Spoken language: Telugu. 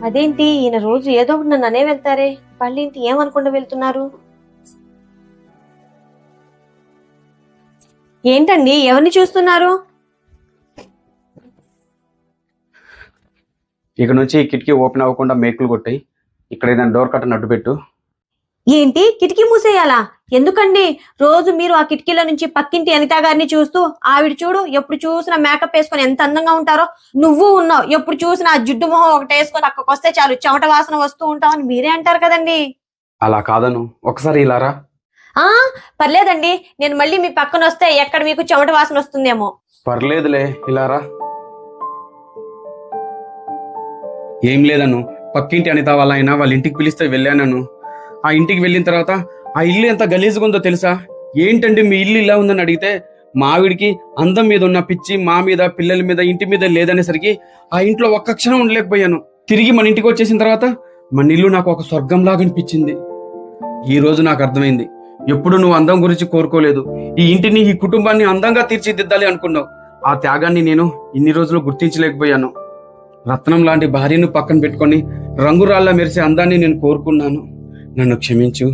అదేంటి ఈయన రోజు ఏదో ఒకటి నన్ను అనే వెళ్తారే, మళ్ళీ ఇంటి ఏమనుకుండా వెళ్తున్నారు? ఏంటండి, ఎవరిని చూస్తున్నారు? ఇక నుంచి ఈ కిటికీ ఓపెన్ అవ్వకుండా మేకులు కొట్టాయి. ఇక్కడ ఏదైనా డోర్ కట్టను అడ్డు పెట్టు. ఏంటి, కిటికీ మూసేయాలా? ఎందుకండి? రోజు మీరు ఆ కిటికీలో నుంచి పక్కింటి అనితా గారిని చూస్తూ, ఆవిడ చూడు ఎప్పుడు చూసినా మేకప్ వేసుకొని ఎంత అందంగా ఉంటారో, నువ్వు ఉన్నావు ఎప్పుడు చూసినా జిడ్డు మొహం ఒకటి వేసుకొని అక్కడికి వస్తే చాలు చెమట వాసన వస్తూ ఉంటావు అని మీరే అంటారు కదండి. అలా కాదను, ఒకసారి ఇలారా. ఆ పర్లేదండి, నేను మళ్ళీ మీ పక్కన వస్తే ఎక్కడ మీకు చెమట వాసన వస్తుందేమో. పర్లేదులే, ఇలారా. ఏం లేదను, పక్కింటి అనిత వాళ్ళ ఇంటికి పిలిస్తే వెళ్ళానను. ఆ ఇంటికి వెళ్ళిన తర్వాత ఆ ఇల్లు ఎంత గలీజ్గా ఉందో తెలుసా? ఏంటండి మీ ఇల్లు ఇలా ఉందని అడిగితే, మా ఆవిడికి అందం మీద ఉన్న పిచ్చి మా మీద, పిల్లల మీద, ఇంటి మీద లేదనేసరికి ఆ ఇంట్లో ఒక్క క్షణం ఉండలేకపోయాను. తిరిగి మన ఇంటికి వచ్చేసిన తర్వాత మన ఇల్లు నాకు ఒక స్వర్గంలాగా అనిపించింది. ఈ రోజు నాకు అర్థమైంది, ఎప్పుడు నువ్వు అందం గురించి కోరుకోలేదు, ఈ ఇంటిని, ఈ కుటుంబాన్ని అందంగా తీర్చిదిద్దాలి అనుకున్నావు. ఆ త్యాగాన్ని నేను ఇన్ని రోజులు గుర్తించలేకపోయాను. రత్నం లాంటి భార్యను పక్కన పెట్టుకొని రంగురాళ్ళ మెరిసే అందాన్ని నేను కోరుకున్నాను. నన్ను క్షమించు.